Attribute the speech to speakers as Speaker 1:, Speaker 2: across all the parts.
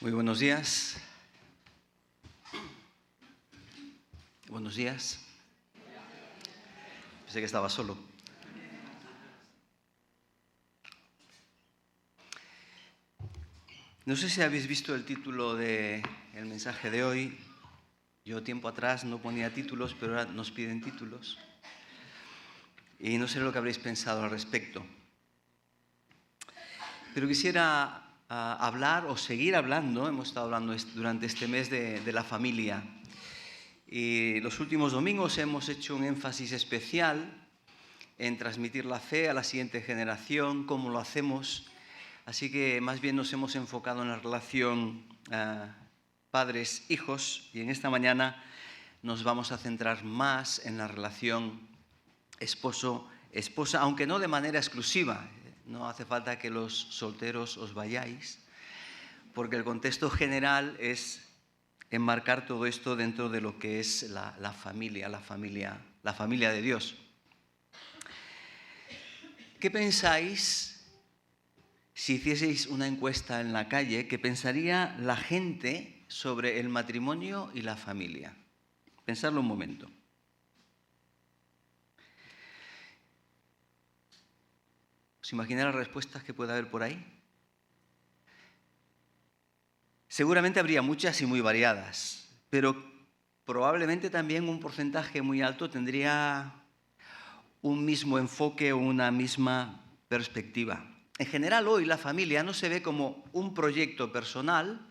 Speaker 1: Muy buenos días. Buenos días. Pensé que estaba solo. No sé si habéis visto el título del mensaje de hoy. Yo tiempo atrás no ponía títulos, pero ahora nos piden títulos. Y no sé lo que habréis pensado al respecto. Pero quisiera hablar o seguir hablando, hemos estado hablando durante este mes de la familia. Y los últimos domingos hemos hecho un énfasis especial en transmitir la fe a la siguiente generación, cómo lo hacemos. Así que más bien nos hemos enfocado en la relación padres-hijos y en esta mañana nos vamos a centrar más en la relación esposo-esposa, aunque no de manera exclusiva. No hace falta que los solteros os vayáis, porque el contexto general es enmarcar todo esto dentro de lo que es la familia de Dios. ¿Qué pensáis si hicieseis una encuesta en la calle? ¿Qué pensaría la gente sobre el matrimonio y la familia? Pensadlo un momento. ¿Os imagináis las respuestas que puede haber por ahí? Seguramente habría muchas y muy variadas, pero probablemente también un porcentaje muy alto tendría un mismo enfoque o una misma perspectiva. En general, hoy la familia no se ve como un proyecto personal,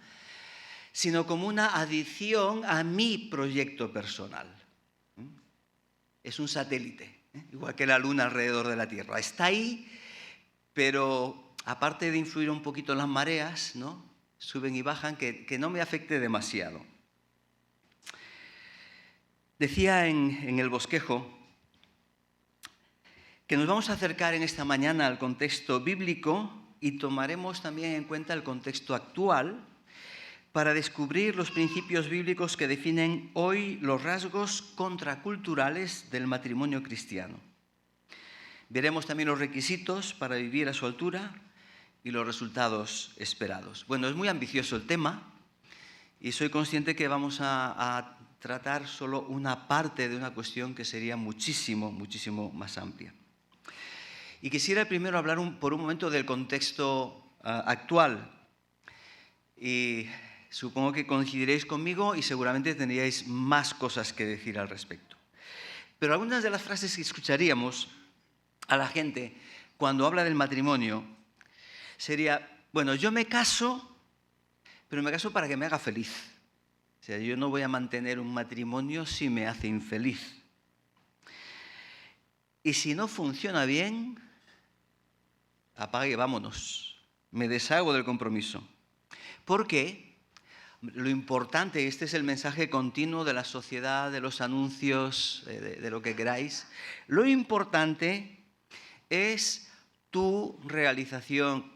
Speaker 1: sino como una adición a mi proyecto personal. Es un satélite, igual que la Luna alrededor de la Tierra. Está ahí, pero aparte de influir un poquito en las mareas, ¿no? Suben y bajan, que no me afecte demasiado. Decía en el bosquejo que nos vamos a acercar en esta mañana al contexto bíblico y tomaremos también en cuenta el contexto actual para descubrir los principios bíblicos que definen hoy los rasgos contraculturales del matrimonio cristiano. Veremos también los requisitos para vivir a su altura y los resultados esperados. Bueno, es muy ambicioso el tema y soy consciente que vamos a tratar solo una parte de una cuestión que sería muchísimo más amplia. Y quisiera primero hablar por un momento del contexto actual. Y supongo que coincidiréis conmigo y seguramente tendríais más cosas que decir al respecto. Pero algunas de las frases que escucharíamos a la gente cuando habla del matrimonio sería, bueno, yo me caso, pero me caso para que me haga feliz. O sea, yo no voy a mantener un matrimonio si me hace infeliz. Y si no funciona bien, apague y vámonos. Me deshago del compromiso. Porque lo importante, este es el mensaje continuo de la sociedad, de los anuncios, de lo que queráis. Lo importante es tu realización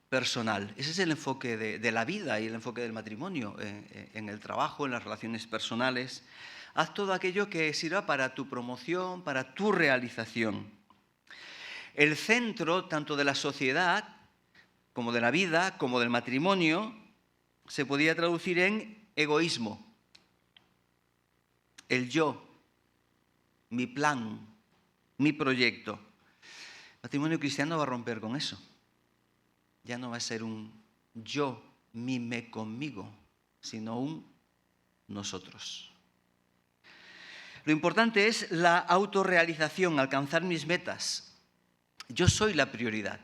Speaker 1: personal. Ese es el enfoque de la vida y el enfoque del matrimonio, en el trabajo, en las relaciones personales. Haz todo aquello que sirva para tu promoción, para tu realización. El centro, tanto de la sociedad, como de la vida, como del matrimonio, se podía traducir en egoísmo. El yo, mi plan, mi proyecto. El matrimonio cristiano va a romper con eso. Ya no va a ser un yo, mi, me, conmigo, sino un nosotros. Lo importante es la autorrealización, alcanzar mis metas. Yo soy la prioridad.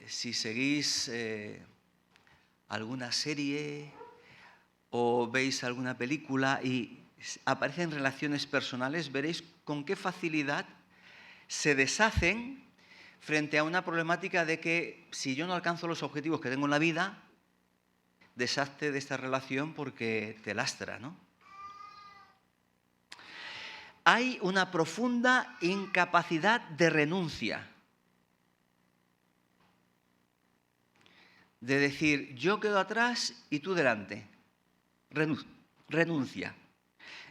Speaker 1: Si seguís alguna serie o veis alguna película y aparecen relaciones personales, veréis con qué facilidad se deshacen frente a una problemática de que si yo no alcanzo los objetivos que tengo en la vida, deshazte de esta relación porque te lastra, ¿no? Hay una profunda incapacidad de renuncia. De decir, yo quedo atrás y tú delante. Renuncia.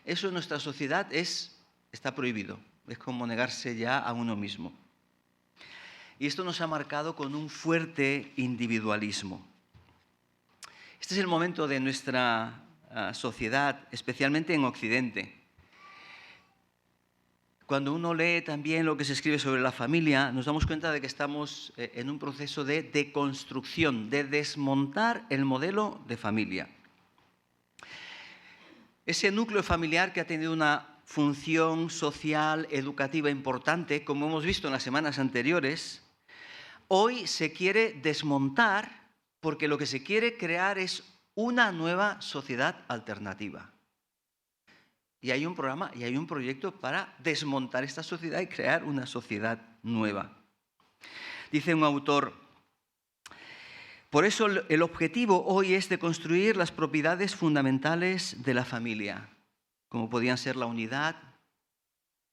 Speaker 1: Eso en nuestra sociedad está prohibido. Es como negarse ya a uno mismo. Y esto nos ha marcado con un fuerte individualismo. Este es el momento de nuestra sociedad, especialmente en Occidente. Cuando uno lee también lo que se escribe sobre la familia, nos damos cuenta de que estamos en un proceso de deconstrucción, de desmontar el modelo de familia. Ese núcleo familiar que ha tenido una función social, educativa importante, como hemos visto en las semanas anteriores, hoy se quiere desmontar porque lo que se quiere crear es una nueva sociedad alternativa. Y hay un programa y hay un proyecto para desmontar esta sociedad y crear una sociedad nueva. Dice un autor: por eso el objetivo hoy es de construir las propiedades fundamentales de la familia, como podían ser la unidad,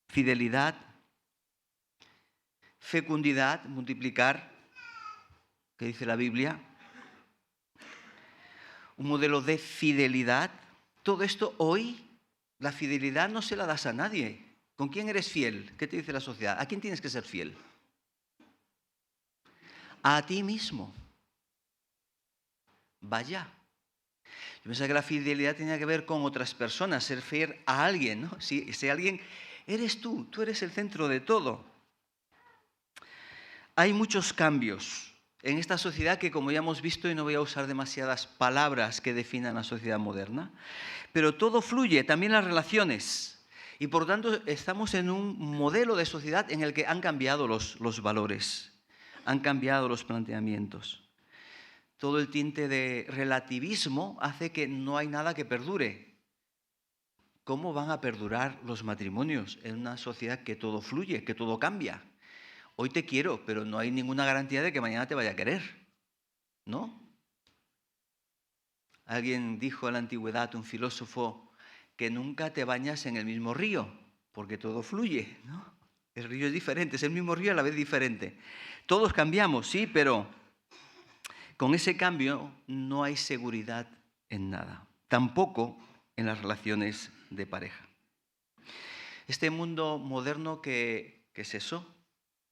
Speaker 1: fidelidad, fecundidad, multiplicar, que dice la Biblia, un modelo de fidelidad. Todo esto hoy, la fidelidad no se la das a nadie. ¿Con quién eres fiel? ¿Qué te dice la sociedad? ¿A quién tienes que ser fiel? A ti mismo. Vaya. Yo pensaba que la fidelidad tenía que ver con otras personas, ser fiel a alguien, ¿no? Si ese alguien eres tú eres el centro de todo. Hay muchos cambios en esta sociedad que, como ya hemos visto, y no voy a usar demasiadas palabras que definan la sociedad moderna, pero todo fluye, también las relaciones. Y por tanto estamos en un modelo de sociedad en el que han cambiado los valores, han cambiado los planteamientos. Todo el tinte de relativismo hace que no hay nada que perdure. ¿Cómo van a perdurar los matrimonios en una sociedad que todo fluye, que todo cambia? Hoy te quiero, pero no hay ninguna garantía de que mañana te vaya a querer, ¿no? Alguien dijo en la antigüedad, un filósofo, que nunca te bañas en el mismo río, porque todo fluye, ¿no? El río es diferente, es el mismo río a la vez diferente. Todos cambiamos, sí, pero con ese cambio no hay seguridad en nada, tampoco en las relaciones de pareja. Este mundo moderno que es eso,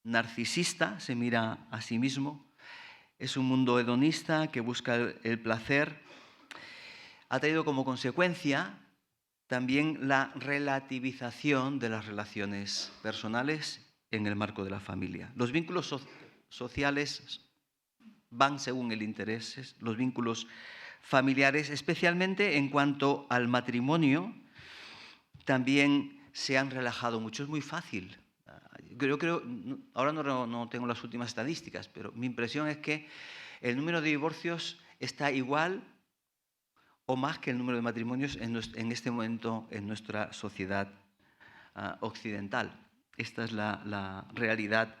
Speaker 1: narcisista, se mira a sí mismo, es un mundo hedonista que busca el placer, ha traído como consecuencia también la relativización de las relaciones personales en el marco de la familia. Los vínculos sociales van según el interés, los vínculos familiares, especialmente en cuanto al matrimonio, también se han relajado mucho. Es muy fácil. Yo creo, ahora no tengo las últimas estadísticas, pero mi impresión es que el número de divorcios está igual o más que el número de matrimonios en este momento en nuestra sociedad occidental. Esta es la realidad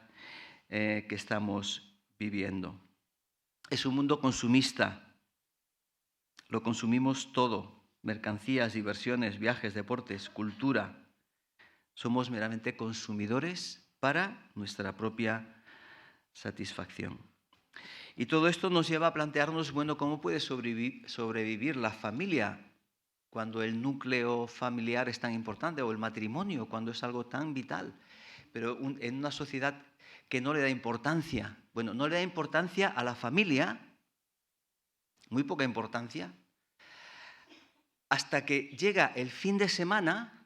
Speaker 1: que estamos viviendo. Es un mundo consumista. Lo consumimos todo. Mercancías, diversiones, viajes, deportes, cultura. Somos meramente consumidores para nuestra propia satisfacción. Y todo esto nos lleva a plantearnos, bueno, ¿cómo puede sobrevivir la familia cuando el núcleo familiar es tan importante, o el matrimonio cuando es algo tan vital? Pero en una sociedad que no le da importancia, bueno, no le da importancia a la familia, muy poca importancia, hasta que llega el fin de semana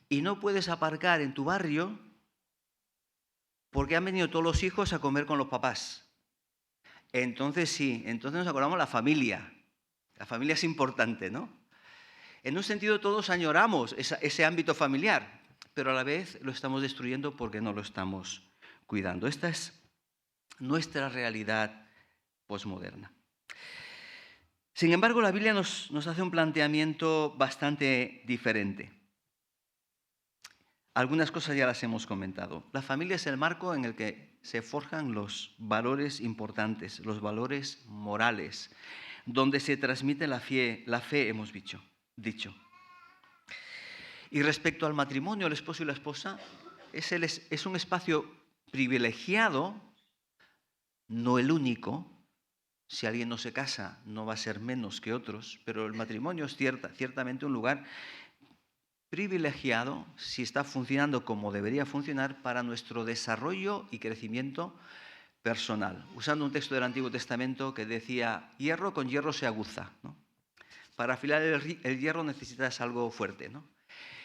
Speaker 1: y no puedes aparcar en tu barrio porque han venido todos los hijos a comer con los papás. Entonces sí, entonces nos acordamos de la familia. La familia es importante, ¿no? En un sentido todos añoramos ese ámbito familiar, pero a la vez lo estamos destruyendo porque no lo estamos cuidando. Esta es nuestra realidad posmoderna. Sin embargo, la Biblia nos hace un planteamiento bastante diferente. Algunas cosas ya las hemos comentado. La familia es el marco en el que se forjan los valores importantes, los valores morales, donde se transmite la fe hemos dicho. Y respecto al matrimonio, el esposo y la esposa, es un espacio privilegiado, no el único. Si alguien no se casa, no va a ser menos que otros, pero el matrimonio es ciertamente un lugar privilegiado si está funcionando como debería funcionar para nuestro desarrollo y crecimiento personal, usando un texto del Antiguo Testamento que decía, hierro con hierro se aguza, ¿no? Para afilar el hierro necesitas algo fuerte, ¿no?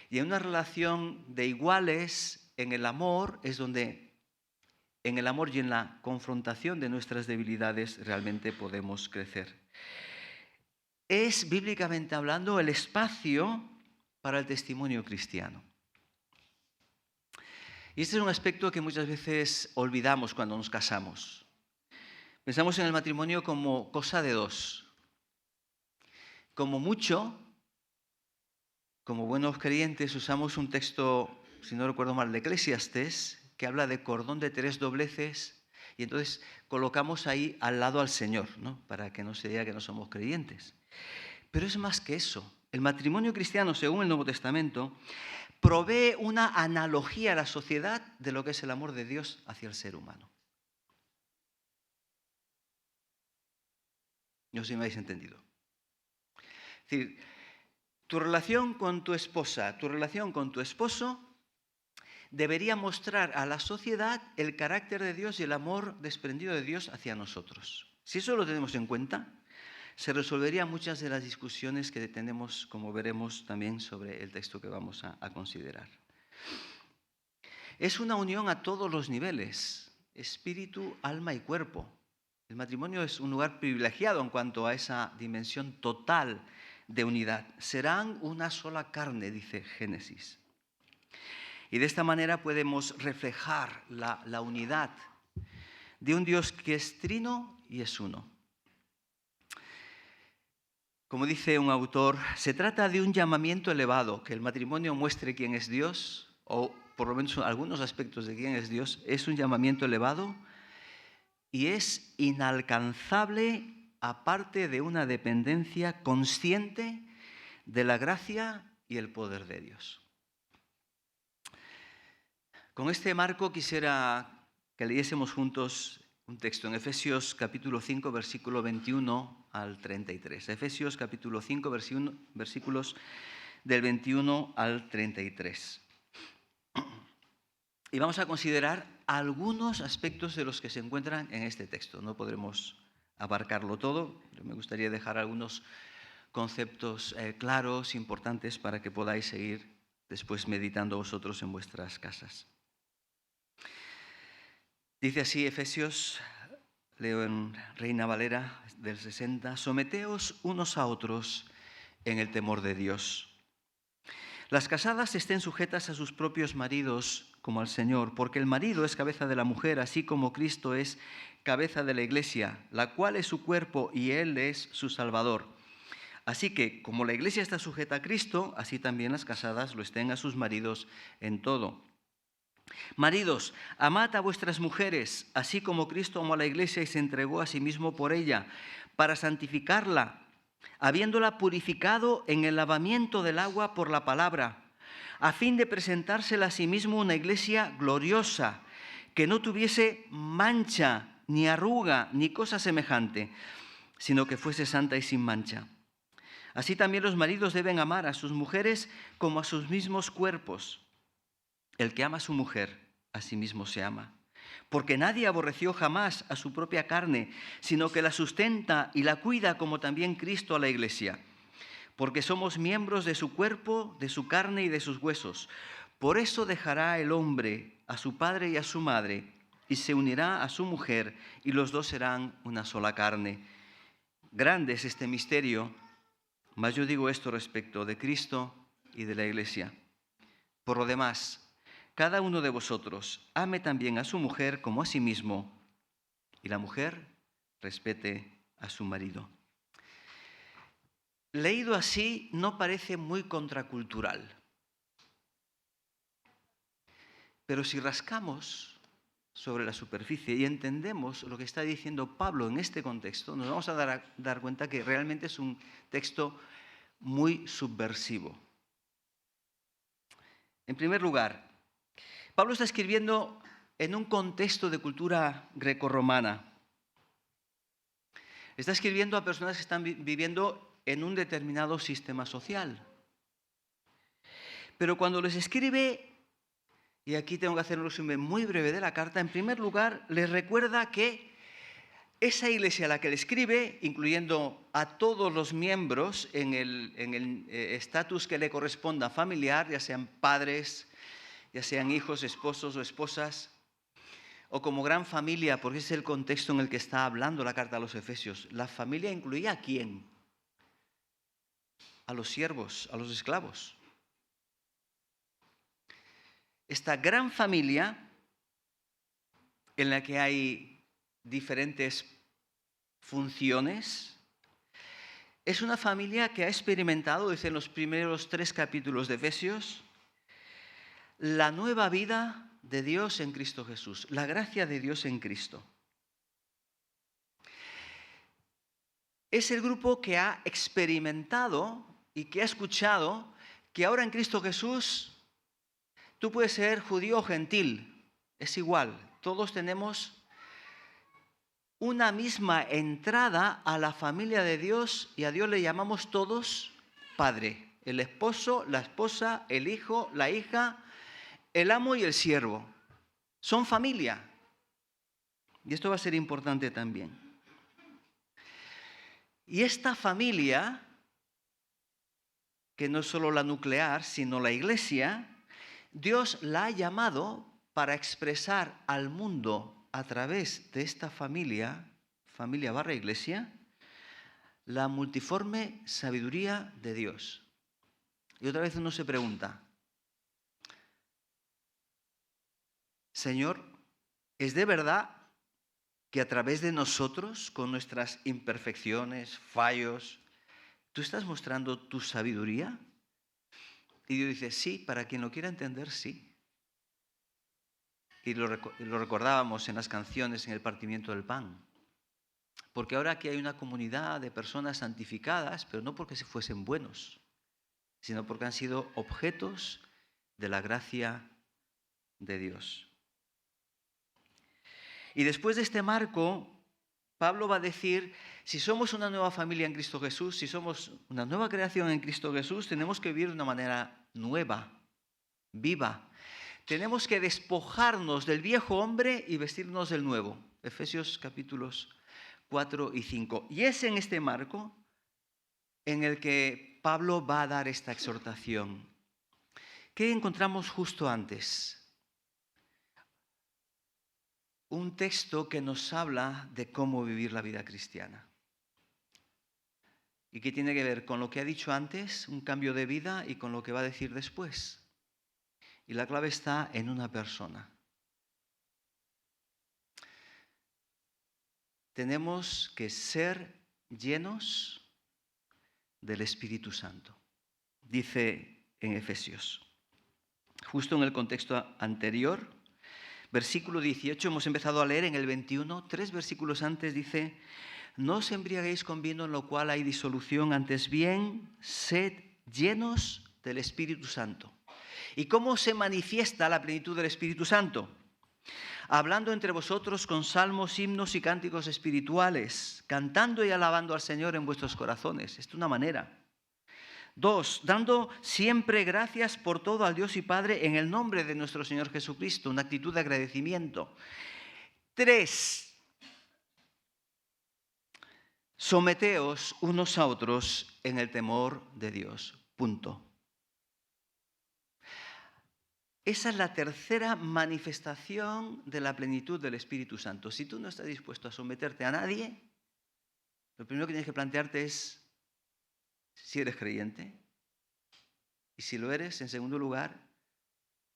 Speaker 1: Y en una relación de iguales, en el amor, es donde, en el amor y en la confrontación de nuestras debilidades, realmente podemos crecer. Es, bíblicamente hablando, el espacio para el testimonio cristiano. Y este es un aspecto que muchas veces olvidamos cuando nos casamos. Pensamos en el matrimonio como cosa de dos. Como mucho, como buenos creyentes, usamos un texto, si no recuerdo mal, de Eclesiastés, que habla de cordón de 3 dobleces, y entonces colocamos ahí al lado al Señor, ¿no? Para que no se diga que no somos creyentes. Pero es más que eso. El matrimonio cristiano, según el Nuevo Testamento, provee una analogía a la sociedad de lo que es el amor de Dios hacia el ser humano. No sé si me habéis entendido. Es decir, tu relación con tu esposa, tu relación con tu esposo debería mostrar a la sociedad el carácter de Dios y el amor desprendido de Dios hacia nosotros. Si eso lo tenemos en cuenta, se resolverían muchas de las discusiones que tenemos, como veremos también, sobre el texto que vamos a considerar. Es una unión a todos los niveles, espíritu, alma y cuerpo. El matrimonio es un lugar privilegiado en cuanto a esa dimensión total de unidad. Serán una sola carne, dice Génesis. Y de esta manera podemos reflejar la unidad de un Dios que es trino y es uno. Como dice un autor, se trata de un llamamiento elevado, que el matrimonio muestre quién es Dios, o por lo menos algunos aspectos de quién es Dios, es un llamamiento elevado y es inalcanzable aparte de una dependencia consciente de la gracia y el poder de Dios. Con este marco quisiera que leyésemos juntos un texto en Efesios capítulo 5, versículo 21 al 33. Efesios capítulo 5, versículos del 21 al 33. Y vamos a considerar algunos aspectos de los que se encuentran en este texto. No podremos abarcarlo todo, pero me gustaría dejar algunos conceptos claros, importantes, para que podáis seguir después meditando vosotros en vuestras casas. Dice así Efesios, leo en Reina Valera del 60, someteos unos a otros en el temor de Dios. Las casadas estén sujetas a sus propios maridos como al Señor, porque el marido es cabeza de la mujer, así como Cristo es cabeza de la Iglesia, la cual es su cuerpo y Él es su Salvador. Así que, como la Iglesia está sujeta a Cristo, así también las casadas lo estén a sus maridos en todo. Maridos, amad a vuestras mujeres, así como Cristo amó a la Iglesia y se entregó a sí mismo por ella, para santificarla, habiéndola purificado en el lavamiento del agua por la palabra, a fin de presentársela a sí mismo una iglesia gloriosa, que no tuviese mancha, ni arruga, ni cosa semejante, sino que fuese santa y sin mancha. Así también los maridos deben amar a sus mujeres como a sus mismos cuerpos. El que ama a su mujer, a sí mismo se ama. Porque nadie aborreció jamás a su propia carne, sino que la sustenta y la cuida, como también Cristo a la Iglesia. Porque somos miembros de su cuerpo, de su carne y de sus huesos. Por eso dejará el hombre a su padre y a su madre, y se unirá a su mujer, y los dos serán una sola carne. Grande es este misterio, mas yo digo esto respecto de Cristo y de la Iglesia. Por lo demás, cada uno de vosotros ame también a su mujer como a sí mismo, y la mujer respete a su marido. Leído así, no parece muy contracultural. Pero si rascamos sobre la superficie y entendemos lo que está diciendo Pablo en este contexto, nos vamos a dar cuenta que realmente es un texto muy subversivo. En primer lugar, Pablo está escribiendo en un contexto de cultura grecorromana. Está escribiendo a personas que están viviendo en un determinado sistema social. Pero cuando les escribe, y aquí tengo que hacer un resumen muy breve de la carta, en primer lugar, les recuerda que esa iglesia a la que le escribe, incluyendo a todos los miembros en el estatus que le corresponda familiar, ya sean padres, ya sean hijos, esposos o esposas, o como gran familia, porque ese es el contexto en el que está hablando la carta a los Efesios. La familia incluía ¿a quién? A los siervos, a los esclavos. Esta gran familia en la que hay diferentes funciones, es una familia que ha experimentado, dice en los primeros 3 capítulos de Efesios, la nueva vida de Dios en Cristo Jesús, la gracia de Dios en Cristo. Es el grupo que ha experimentado y que ha escuchado que ahora en Cristo Jesús tú puedes ser judío o gentil, es igual, todos tenemos una misma entrada a la familia de Dios y a Dios le llamamos todos Padre. El esposo, la esposa, el hijo, la hija, el amo y el siervo. Son familia. Y esto va a ser importante también. Y esta familia, que no es solo la nuclear, sino la iglesia, Dios la ha llamado para expresar al mundo a través de esta familia barra iglesia, la multiforme sabiduría de Dios. Y otra vez uno se pregunta, Señor, ¿es de verdad que a través de nosotros, con nuestras imperfecciones, fallos, tú estás mostrando tu sabiduría? Y Dios dice, sí, para quien lo quiera entender, sí. Y lo recordábamos en las canciones, en el partimiento del pan. Porque ahora aquí hay una comunidad de personas santificadas, pero no porque se fuesen buenos, sino porque han sido objetos de la gracia de Dios. Y después de este marco, Pablo va a decir, si somos una nueva familia en Cristo Jesús, si somos una nueva creación en Cristo Jesús, tenemos que vivir de una manera nueva, viva. Tenemos que despojarnos del viejo hombre y vestirnos del nuevo. Efesios capítulos 4 y 5. Y es en este marco en el que Pablo va a dar esta exhortación. ¿Qué encontramos justo antes? Un texto que nos habla de cómo vivir la vida cristiana. ¿Y qué tiene que ver con lo que ha dicho antes, un cambio de vida, y con lo que va a decir después? Y la clave está en una persona. Tenemos que ser llenos del Espíritu Santo, dice en Efesios. Justo en el contexto anterior, versículo 18, hemos empezado a leer en el 21, 3 versículos antes dice, no os embriaguéis con vino en lo cual hay disolución, antes bien, sed llenos del Espíritu Santo. ¿Y cómo se manifiesta la plenitud del Espíritu Santo? Hablando entre vosotros con salmos, himnos y cánticos espirituales, cantando y alabando al Señor en vuestros corazones. Esta es una manera. 2, dando siempre gracias por todo al Dios y Padre en el nombre de nuestro Señor Jesucristo, una actitud de agradecimiento. 3, someteos unos a otros en el temor de Dios. Punto. Esa es la tercera manifestación de la plenitud del Espíritu Santo. Si tú no estás dispuesto a someterte a nadie, lo primero que tienes que plantearte es si eres creyente. Y si lo eres, en segundo lugar,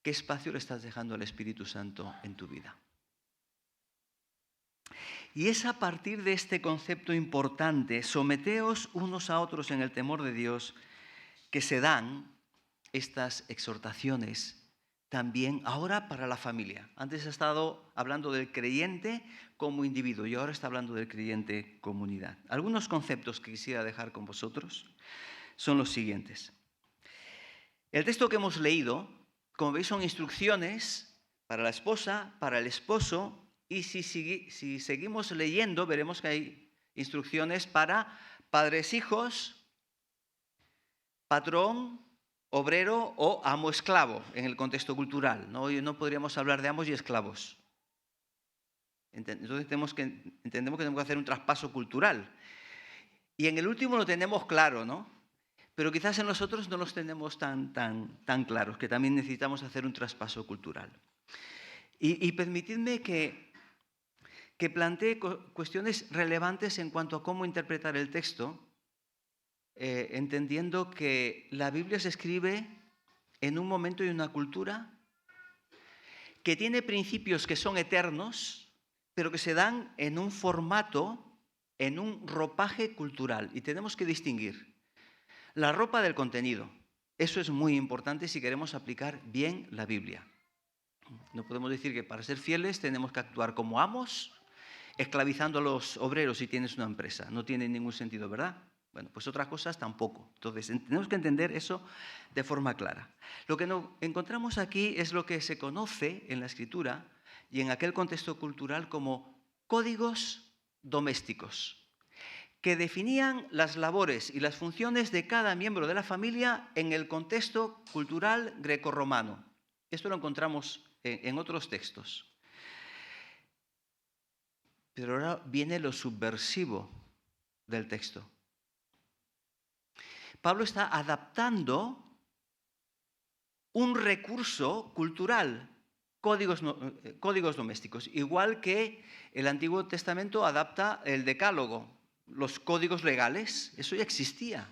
Speaker 1: ¿qué espacio le estás dejando al Espíritu Santo en tu vida? Y es a partir de este concepto importante, someteos unos a otros en el temor de Dios, que se dan estas exhortaciones también ahora para la familia. Antes ha estado hablando del creyente como individuo y ahora está hablando del creyente comunidad. Algunos conceptos que quisiera dejar con vosotros son los siguientes. El texto que hemos leído, como veis, son instrucciones para la esposa, para el esposo, y si seguimos leyendo, veremos que hay instrucciones para padres, hijos, patrón obrero o amo-esclavo en el contexto cultural. ¿No? Hoy no podríamos hablar de amos y esclavos. Entonces entendemos que tenemos que hacer un traspaso cultural. Y en el último lo tenemos claro, ¿no? Pero quizás en los otros no los tenemos tan claros, que también necesitamos hacer un traspaso cultural. Y permitidme que plantee cuestiones relevantes en cuanto a cómo interpretar el texto, entendiendo que la Biblia se escribe en un momento y una cultura que tiene principios que son eternos, pero que se dan en un formato, en un ropaje cultural. Y tenemos que distinguir la ropa del contenido. Eso es muy importante si queremos aplicar bien la Biblia. No podemos decir que para ser fieles tenemos que actuar como amos, esclavizando a los obreros si tienes una empresa. No tiene ningún sentido, ¿verdad? Bueno, pues otras cosas tampoco. Entonces, tenemos que entender eso de forma clara. Lo que encontramos aquí es lo que se conoce en la Escritura y en aquel contexto cultural como códigos domésticos, que definían las labores y las funciones de cada miembro de la familia en el contexto cultural grecorromano. Esto lo encontramos en otros textos. Pero ahora viene lo subversivo del texto. Pablo está adaptando un recurso cultural, códigos domésticos, igual que el Antiguo Testamento adapta el Decálogo, los códigos legales, eso ya existía,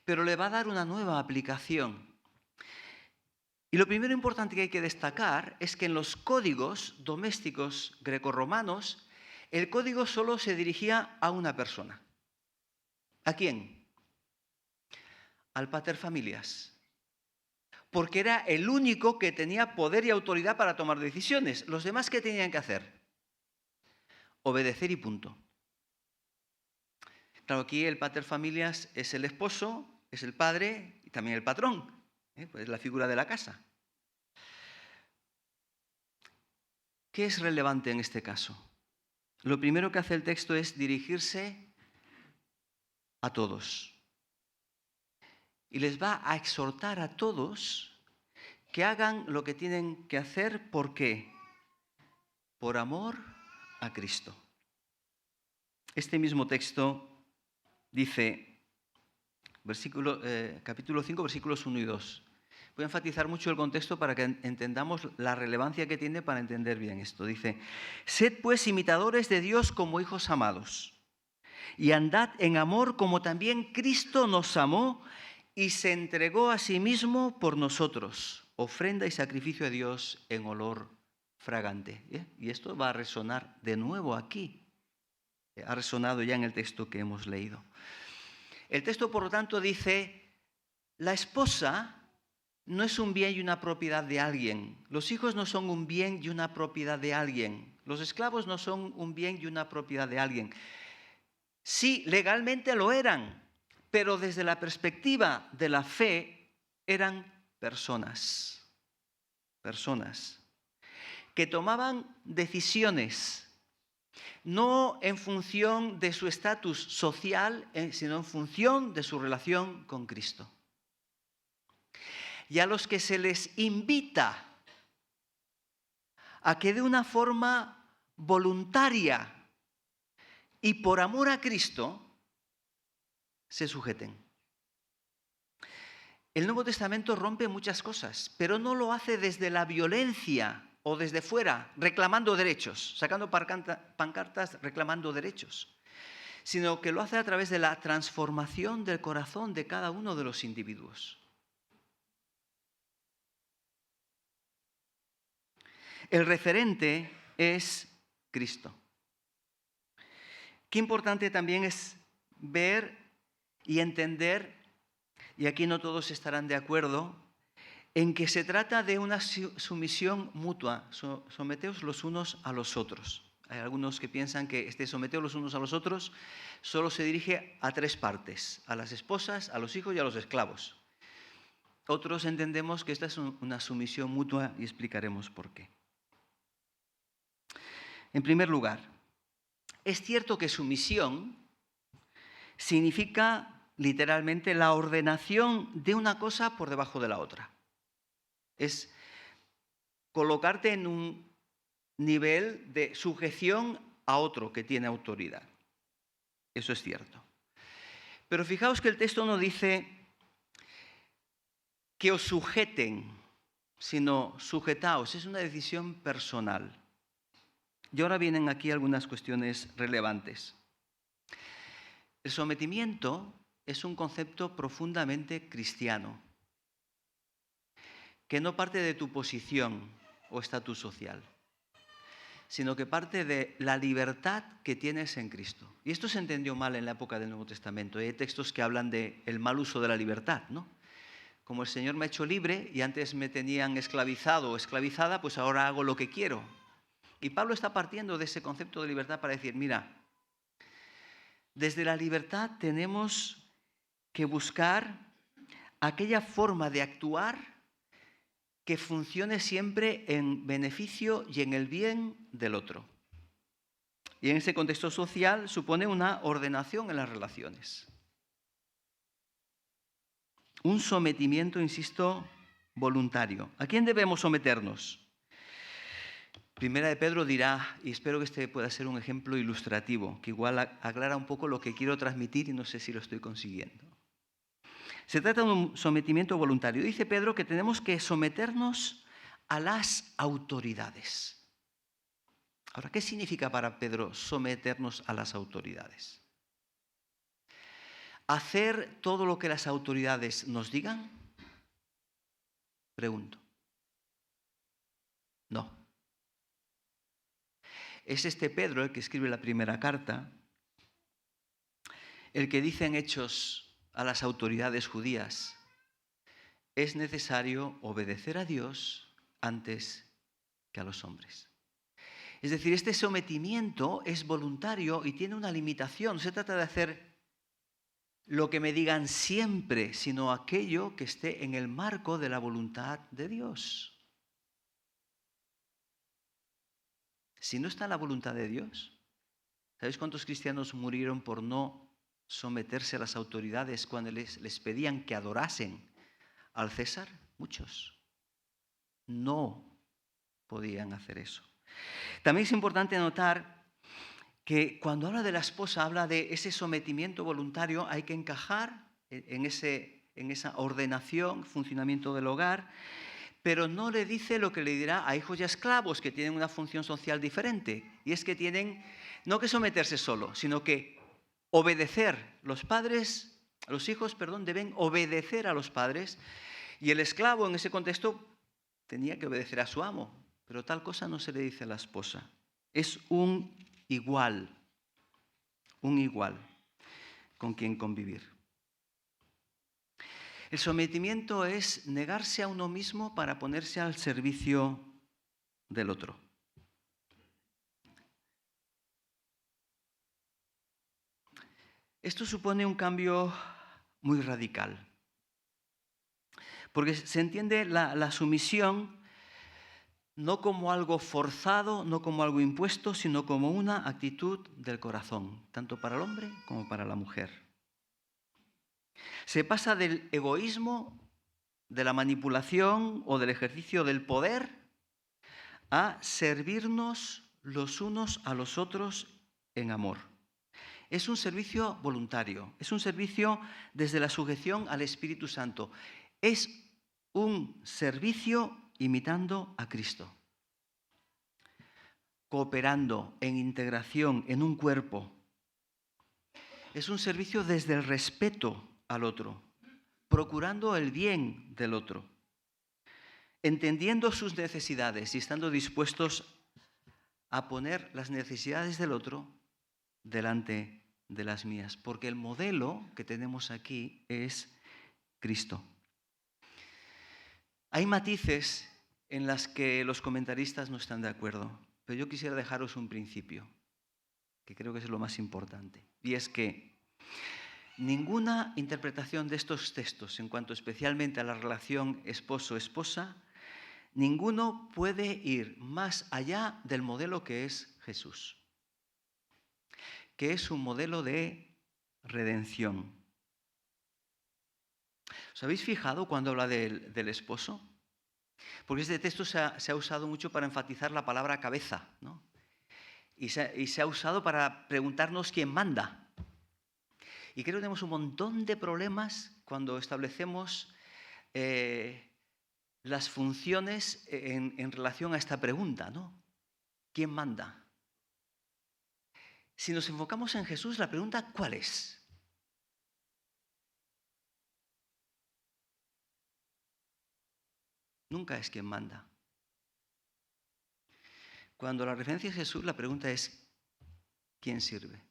Speaker 1: pero le va a dar una nueva aplicación. Y lo primero importante que hay que destacar es que en los códigos domésticos grecorromanos, el código solo se dirigía a una persona. ¿A quién? Al pater familias. Porque era el único que tenía poder y autoridad para tomar decisiones. ¿Los demás qué tenían que hacer? Obedecer y punto. Claro, aquí el pater familias es el esposo, es el padre y también el patrón. Pues es la figura de la casa. ¿Qué es relevante en este caso? Lo primero que hace el texto es dirigirse a todos. Y les va a exhortar a todos que hagan lo que tienen que hacer. ¿Por qué? Por amor a Cristo. Este mismo texto dice, capítulo 5, versículos 1 y 2. Voy a enfatizar mucho el contexto para que entendamos la relevancia que tiene para entender bien esto. Dice, sed pues imitadores de Dios como hijos amados, y andad en amor como también Cristo nos amó y se entregó a sí mismo por nosotros, ofrenda y sacrificio a Dios en olor fragante. Y esto va a resonar de nuevo aquí. Ha resonado ya en el texto que hemos leído. El texto, por lo tanto, dice, la esposa no es un bien y una propiedad de alguien. Los hijos no son un bien y una propiedad de alguien. Los esclavos no son un bien y una propiedad de alguien. Sí, legalmente lo eran, pero desde la perspectiva de la fe eran personas que tomaban decisiones no en función de su estatus social, sino en función de su relación con Cristo. Y a los que se les invita a que de una forma voluntaria y por amor a Cristo se sujeten. El Nuevo Testamento rompe muchas cosas, pero no lo hace desde la violencia o desde fuera, reclamando derechos, sacando pancartas reclamando derechos, sino que lo hace a través de la transformación del corazón de cada uno de los individuos. El referente es Cristo. Qué importante también es ver y entender, y aquí no todos estarán de acuerdo, en que se trata de una sumisión mutua, someteos los unos a los otros. Hay algunos que piensan que este someteos los unos a los otros solo se dirige a tres partes, a las esposas, a los hijos y a los esclavos. Otros entendemos que esta es una sumisión mutua y explicaremos por qué. En primer lugar, es cierto que sumisión significa literalmente la ordenación de una cosa por debajo de la otra. Es colocarte en un nivel de sujeción a otro que tiene autoridad. Eso es cierto. Pero fijaos que el texto no dice que os sujeten, sino sujetaos. Es una decisión personal. Y ahora vienen aquí algunas cuestiones relevantes. El sometimiento es un concepto profundamente cristiano, que no parte de tu posición o estatus social, sino que parte de la libertad que tienes en Cristo. Y esto se entendió mal en la época del Nuevo Testamento. Hay textos que hablan del mal uso de la libertad, ¿no? Como el Señor me ha hecho libre y antes me tenían esclavizado o esclavizada, pues ahora hago lo que quiero. Y Pablo está partiendo de ese concepto de libertad para decir, mira, desde la libertad tenemos que buscar aquella forma de actuar que funcione siempre en beneficio y en el bien del otro. Y en ese contexto social supone una ordenación en las relaciones. Un sometimiento, insisto, voluntario. ¿A quién debemos someternos? Primera de Pedro dirá, y espero que este pueda ser un ejemplo ilustrativo, que igual aclara un poco lo que quiero transmitir y no sé si lo estoy consiguiendo. Se trata de un sometimiento voluntario. Dice Pedro que tenemos que someternos a las autoridades. Ahora, ¿qué significa para Pedro someternos a las autoridades? ¿Hacer todo lo que las autoridades nos digan? Pregunto. No. Es este Pedro el que escribe la primera carta, el que dice en Hechos a las autoridades judías, es necesario obedecer a Dios antes que a los hombres. Es decir, este sometimiento es voluntario y tiene una limitación. No se trata de hacer lo que me digan siempre, sino aquello que esté en el marco de la voluntad de Dios. Si no está en la voluntad de Dios, ¿sabéis cuántos cristianos murieron por no someterse a las autoridades cuando les pedían que adorasen al César? Muchos no podían hacer eso. También es importante notar que cuando habla de la esposa, habla de ese sometimiento voluntario, hay que encajar en esa ordenación, funcionamiento del hogar, pero no le dice lo que le dirá a hijos y a esclavos, que tienen una función social diferente, y es que tienen no que someterse solo, sino que obedecer. Los hijos, deben obedecer a los padres, y el esclavo en ese contexto tenía que obedecer a su amo, pero tal cosa no se le dice a la esposa. Es un igual con quien convivir. El sometimiento es negarse a uno mismo para ponerse al servicio del otro. Esto supone un cambio muy radical, porque se entiende la sumisión no como algo forzado, no como algo impuesto, sino como una actitud del corazón, tanto para el hombre como para la mujer. Se pasa del egoísmo, de la manipulación o del ejercicio del poder a servirnos los unos a los otros en amor. Es un servicio voluntario, es un servicio desde la sujeción al Espíritu Santo. Es un servicio imitando a Cristo, cooperando en integración en un cuerpo. Es un servicio desde el respeto al otro, procurando el bien del otro, entendiendo sus necesidades y estando dispuestos a poner las necesidades del otro delante de las mías, porque el modelo que tenemos aquí es Cristo. Hay matices en las que los comentaristas no están de acuerdo, pero yo quisiera dejaros un principio, que creo que es lo más importante, y es que ninguna interpretación de estos textos, en cuanto especialmente a la relación esposo-esposa, ninguno puede ir más allá del modelo que es Jesús, que es un modelo de redención. ¿Os habéis fijado cuando habla del esposo? Porque este texto se ha usado mucho para enfatizar la palabra cabeza, ¿no? Y se ha usado para preguntarnos quién manda. Y creo que tenemos un montón de problemas cuando establecemos las funciones en relación a esta pregunta, ¿no? ¿Quién manda? Si nos enfocamos en Jesús, la pregunta ¿cuál es? Nunca es quién manda. Cuando la referencia es Jesús, la pregunta es ¿quién sirve?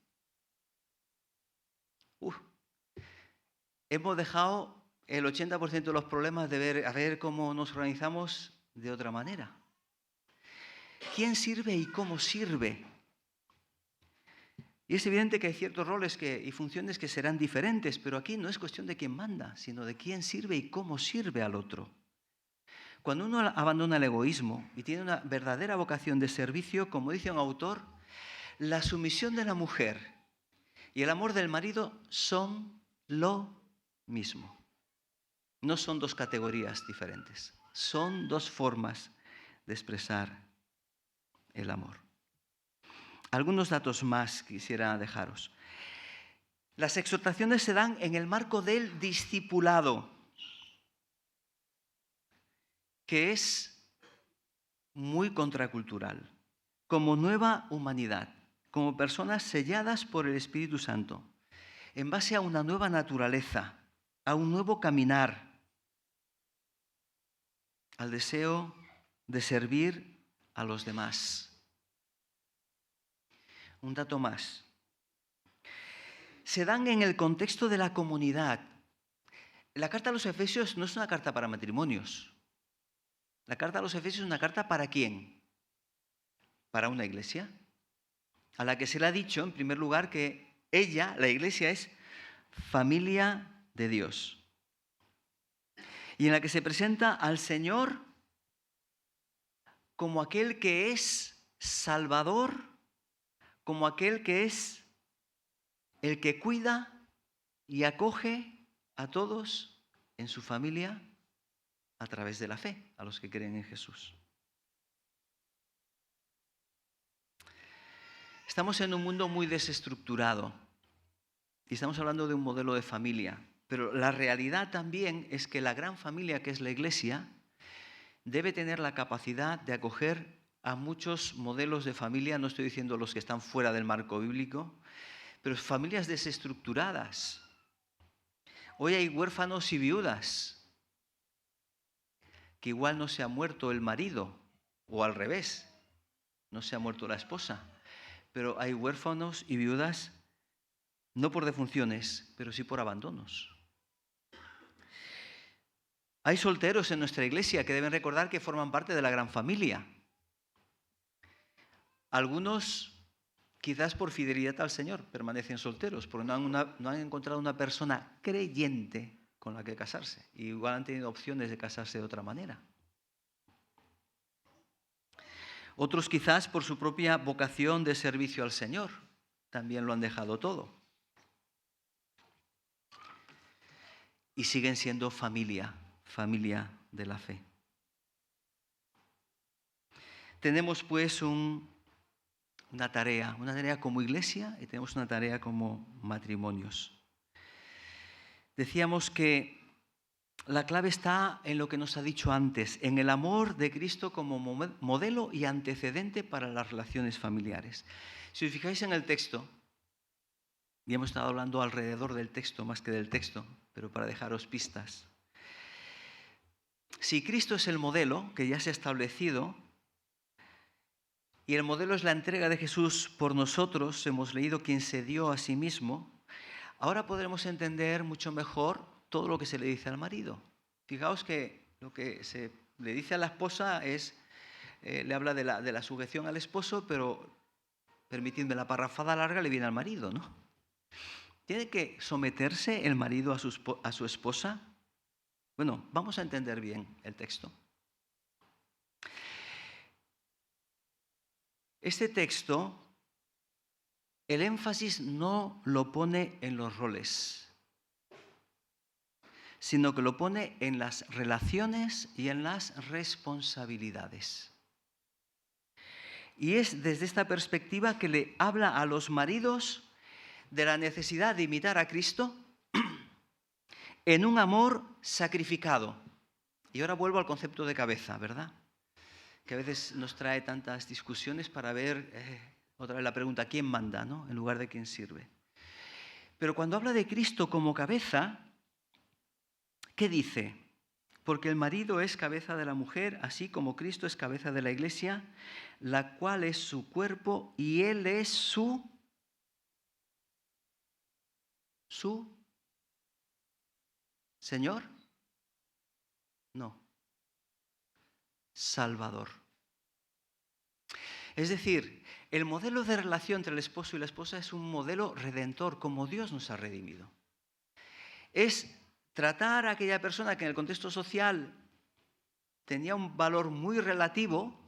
Speaker 1: Hemos dejado el 80% de los problemas de a ver cómo nos organizamos de otra manera. ¿Quién sirve y cómo sirve? Y es evidente que hay ciertos roles y funciones que serán diferentes, pero aquí no es cuestión de quién manda, sino de quién sirve y cómo sirve al otro. Cuando uno abandona el egoísmo y tiene una verdadera vocación de servicio, como dice un autor, la sumisión de la mujer y el amor del marido son lo mismo. No son dos categorías diferentes, son dos formas de expresar el amor. Algunos datos más quisiera dejaros. Las exhortaciones se dan en el marco del discipulado, que es muy contracultural, como nueva humanidad, como personas selladas por el Espíritu Santo, en base a una nueva naturaleza, a un nuevo caminar, al deseo de servir a los demás. Un dato más. Se dan en el contexto de la comunidad. La carta a los Efesios no es una carta para matrimonios. La carta a los Efesios es una carta ¿para quién? Para una iglesia, a la que se le ha dicho, en primer lugar, que ella, la iglesia, es familia de Dios. Y en la que se presenta al Señor como aquel que es Salvador, como aquel que es el que cuida y acoge a todos en su familia a través de la fe, a los que creen en Jesús. Estamos en un mundo muy desestructurado y estamos hablando de un modelo de familia, pero la realidad también es que la gran familia que es la Iglesia debe tener la capacidad de acoger a muchos modelos de familia, no estoy diciendo los que están fuera del marco bíblico, pero familias desestructuradas. Hoy hay huérfanos y viudas que igual no se ha muerto el marido, o al revés, no se ha muerto la esposa, pero hay huérfanos y viudas no por defunciones, pero sí por abandonos. Hay solteros en nuestra iglesia que deben recordar que forman parte de la gran familia. Algunos, quizás por fidelidad al Señor, permanecen solteros, porque no han encontrado una persona creyente con la que casarse. Y igual han tenido opciones de casarse de otra manera. Otros quizás por su propia vocación de servicio al Señor, también lo han dejado todo. Y siguen siendo familia de la fe. Tenemos pues una tarea como iglesia y tenemos una tarea como matrimonios. Decíamos que la clave está en lo que nos ha dicho antes, en el amor de Cristo como modelo y antecedente para las relaciones familiares. Si os fijáis en el texto, y hemos estado hablando alrededor del texto más que del texto, pero para dejaros pistas. Si Cristo es el modelo que ya se ha establecido, y el modelo es la entrega de Jesús por nosotros, hemos leído quien se dio a sí mismo, ahora podremos entender mucho mejor todo lo que se le dice al marido. Fijaos que lo que se le dice a la esposa es, le habla de la sujeción al esposo, pero permitidme la parrafada larga, le viene al marido, ¿no? ¿Tiene que someterse el marido a su esposa? Bueno, vamos a entender bien el texto. Este texto, el énfasis no lo pone en los roles, sino que lo pone en las relaciones y en las responsabilidades. Y es desde esta perspectiva que le habla a los maridos de la necesidad de imitar a Cristo en un amor sacrificado. Y ahora vuelvo al concepto de cabeza, ¿verdad? Que a veces nos trae tantas discusiones para ver, otra vez la pregunta, ¿quién manda, no? En lugar de quién sirve. Pero cuando habla de Cristo como cabeza, ¿qué dice? Porque el marido es cabeza de la mujer, así como Cristo es cabeza de la iglesia, la cual es su cuerpo y Él es su Señor. No, Salvador. Es decir, el modelo de relación entre el esposo y la esposa es un modelo redentor, como Dios nos ha redimido. Es tratar a aquella persona que en el contexto social tenía un valor muy relativo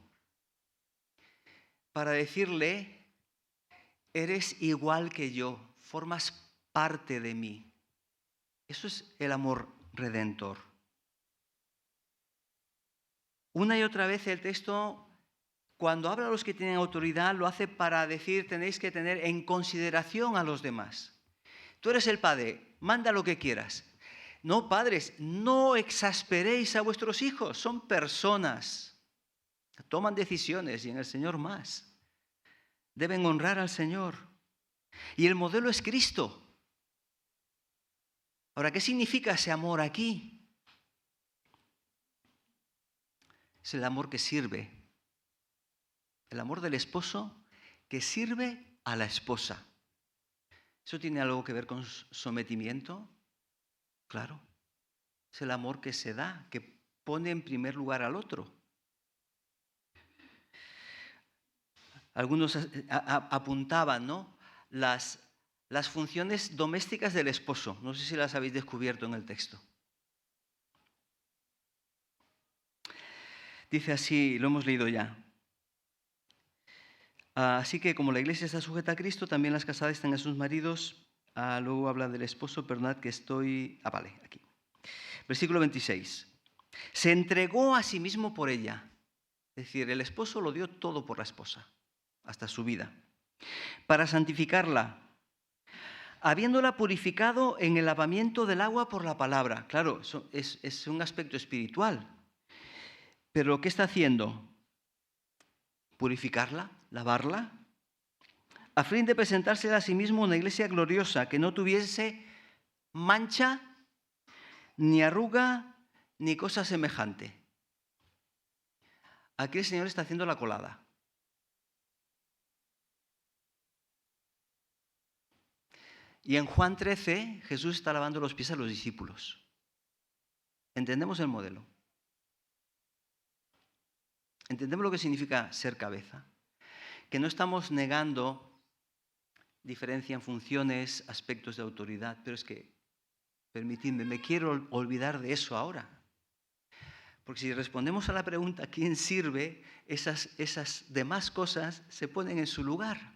Speaker 1: para decirle, eres igual que yo, formas parte de mí. Eso es el amor redentor. Una y otra vez el texto, cuando habla a los que tienen autoridad, lo hace para decir, tenéis que tener en consideración a los demás. Tú eres el padre, manda lo que quieras. No, padres, no exasperéis a vuestros hijos, son personas. Toman decisiones y en el Señor más. Deben honrar al Señor. Y el modelo es Cristo. Ahora, ¿qué significa ese amor aquí? Es el amor que sirve. El amor del esposo que sirve a la esposa. ¿Eso tiene algo que ver con sometimiento? Claro. Es el amor que se da, que pone en primer lugar al otro. Algunos apuntaban, ¿no?, las funciones domésticas del esposo. No sé si las habéis descubierto en el texto. Dice así, lo hemos leído ya. Así que como la iglesia está sujeta a Cristo, también las casadas están a sus maridos. Luego habla del esposo, perdonad que estoy... vale, aquí. Versículo 26. Se entregó a sí mismo por ella. Es decir, el esposo lo dio todo por la esposa, hasta su vida, para santificarla, habiéndola purificado en el lavamiento del agua por la palabra. Claro, eso es un aspecto espiritual. Pero ¿qué está haciendo? Purificarla, lavarla, a fin de presentársela a sí mismo una iglesia gloriosa, que no tuviese mancha, ni arruga, ni cosa semejante. Aquí el Señor está haciendo la colada. Y en Juan 13, Jesús está lavando los pies a los discípulos. ¿Entendemos el modelo? ¿Entendemos lo que significa ser cabeza? Que no estamos negando diferencia en funciones, aspectos de autoridad, pero es que, permitidme, me quiero olvidar de eso ahora. Porque si respondemos a la pregunta ¿quién sirve?, esas demás cosas se ponen en su lugar.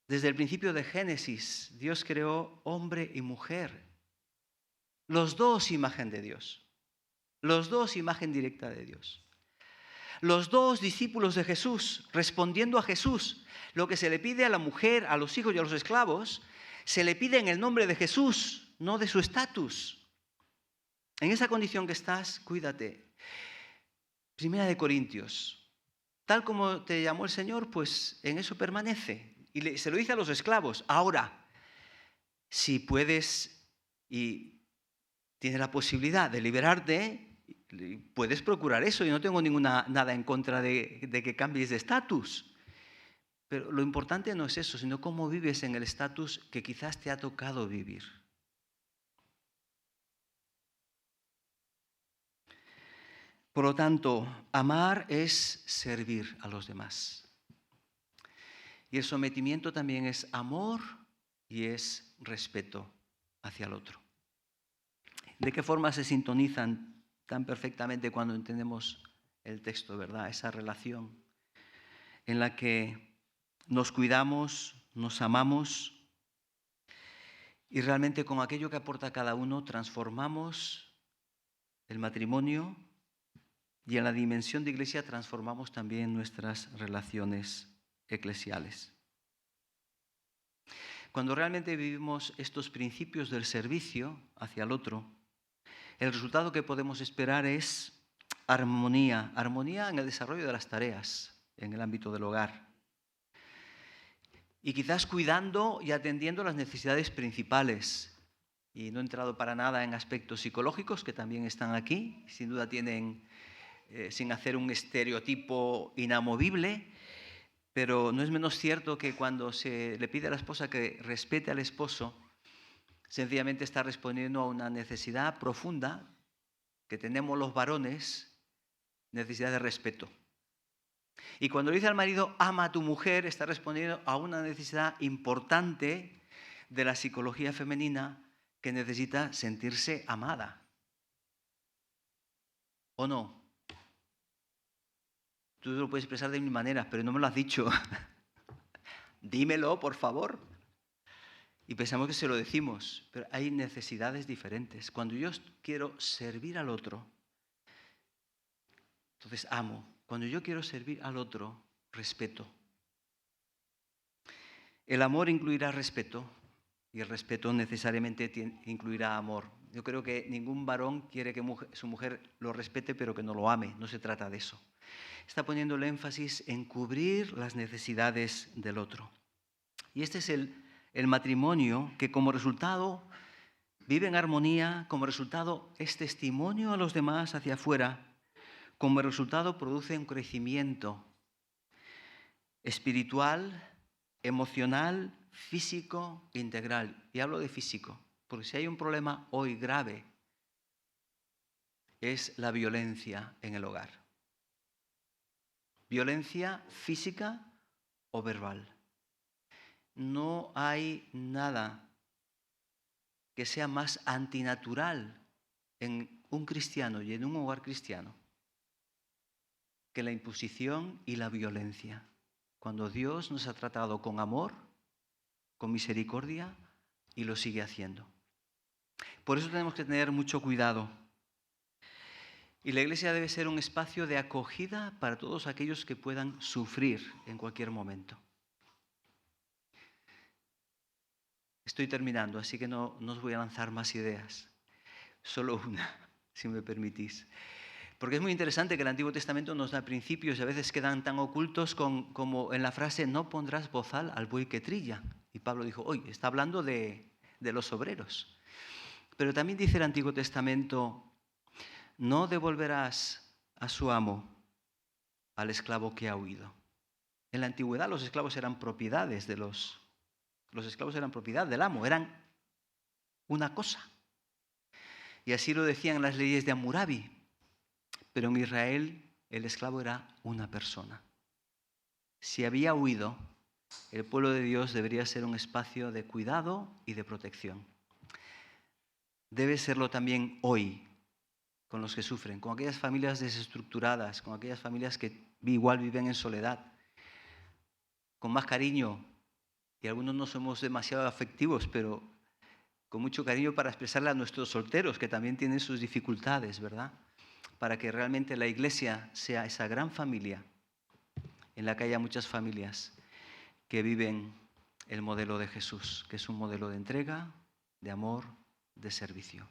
Speaker 1: Desde el principio de Génesis, Dios creó hombre y mujer. Los dos imagen de Dios. Los dos imagen directa de Dios. Los dos discípulos de Jesús, respondiendo a Jesús. Lo que se le pide a la mujer, a los hijos y a los esclavos, se le pide en el nombre de Jesús, no de su estatus. En esa condición que estás, cuídate. Primera de Corintios. Tal como te llamó el Señor, pues en eso permanece. Y se lo dice a los esclavos. Ahora, si puedes y tienes la posibilidad de liberarte, puedes procurar eso. Yo no tengo nada en contra de que cambies de estatus. Pero lo importante no es eso, sino cómo vives en el estatus que quizás te ha tocado vivir. Por lo tanto, amar es servir a los demás. Y el sometimiento también es amor y es respeto hacia el otro. ¿De qué forma se sintonizan tan perfectamente cuando entendemos el texto, verdad? Esa relación en la que nos cuidamos, nos amamos Y realmente con aquello que aporta cada uno transformamos el matrimonio y en la dimensión de iglesia transformamos también nuestras relaciones eclesiales. Cuando realmente vivimos estos principios del servicio hacia el otro, el resultado que podemos esperar es armonía en el desarrollo de las tareas en el ámbito del hogar. Y quizás cuidando y atendiendo las necesidades principales. Y no he entrado para nada en aspectos psicológicos que también están aquí, sin duda tienen, sin hacer un estereotipo inamovible, pero no es menos cierto que cuando se le pide a la esposa que respete al esposo, sencillamente está respondiendo a una necesidad profunda que tenemos los varones, necesidad de respeto. Y cuando le dice al marido, ama a tu mujer, está respondiendo a una necesidad importante de la psicología femenina que necesita sentirse amada. ¿O no? Tú lo puedes expresar de mil maneras, pero no me lo has dicho. Dímelo, por favor. Y pensamos que se lo decimos, pero hay necesidades diferentes. Cuando yo quiero servir al otro, entonces amo. Cuando yo quiero servir al otro, respeto. El amor incluirá respeto y el respeto necesariamente incluirá amor. Yo creo que ningún varón quiere que su mujer lo respete pero que no lo ame. No se trata de eso. Está poniendo el énfasis en cubrir las necesidades del otro. Y este es el matrimonio que como resultado vive en armonía, como resultado es testimonio a los demás hacia afuera, como resultado produce un crecimiento espiritual, emocional, físico, integral. Y hablo de físico, porque si hay un problema hoy grave, es la violencia en el hogar. Violencia física o verbal. No hay nada que sea más antinatural en un cristiano y en un hogar cristiano que la imposición y la violencia. Cuando Dios nos ha tratado con amor, con misericordia y lo sigue haciendo. Por eso tenemos que tener mucho cuidado. Y la iglesia debe ser un espacio de acogida para todos aquellos que puedan sufrir en cualquier momento. Estoy terminando, así que no os voy a lanzar más ideas. Solo una, si me permitís. Porque es muy interesante que el Antiguo Testamento nos da principios y a veces quedan tan ocultos como en la frase no pondrás bozal al buey que trilla. Y Pablo dijo, oye, está hablando de los obreros. Pero también dice el Antiguo Testamento, no devolverás a su amo al esclavo que ha huido. En la antigüedad los esclavos eran propiedades de los esclavos eran propiedad del amo, eran una cosa. Y así lo decían las leyes de Hammurabi. Pero en Israel el esclavo era una persona. Si había huido, el pueblo de Dios debería ser un espacio de cuidado y de protección. Debe serlo también hoy con los que sufren, con aquellas familias desestructuradas, con aquellas familias que igual viven en soledad, con más cariño. Y algunos no somos demasiado afectivos, pero con mucho cariño para expresarle a nuestros solteros, que también tienen sus dificultades, ¿verdad? Para que realmente la iglesia sea esa gran familia en la que haya muchas familias que viven el modelo de Jesús, que es un modelo de entrega, de amor, de servicio.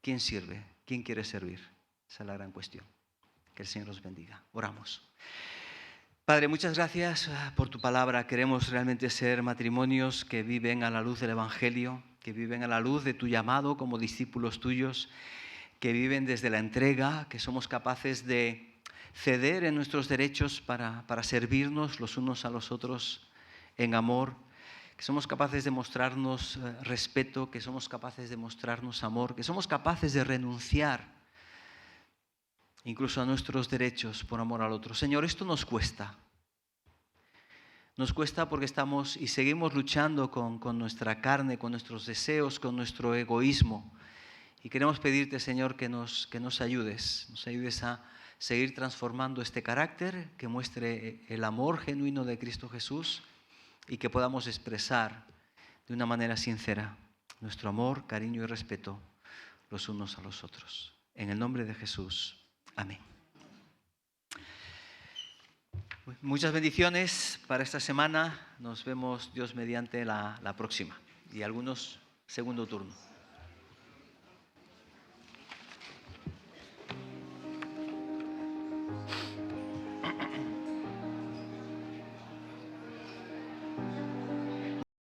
Speaker 1: ¿Quién sirve? ¿Quién quiere servir? Esa es la gran cuestión. Que el Señor los bendiga. Oramos. Padre, muchas gracias por tu palabra. Queremos realmente ser matrimonios que viven a la luz del Evangelio, que viven a la luz de tu llamado como discípulos tuyos, que viven desde la entrega, que somos capaces de ceder en nuestros derechos para servirnos los unos a los otros en amor, que somos capaces de mostrarnos respeto, que somos capaces de mostrarnos amor, que somos capaces de renunciar incluso a nuestros derechos por amor al otro. Señor, esto nos cuesta. Nos cuesta porque estamos y seguimos luchando con nuestra carne, con nuestros deseos, con nuestro egoísmo. Y queremos pedirte, Señor, que nos ayudes a seguir transformando este carácter, que muestre el amor genuino de Cristo Jesús y que podamos expresar de una manera sincera nuestro amor, cariño y respeto los unos a los otros. En el nombre de Jesús. Amén. Muchas bendiciones para esta semana. Nos vemos, Dios mediante, la próxima. Y algunos segundo turno.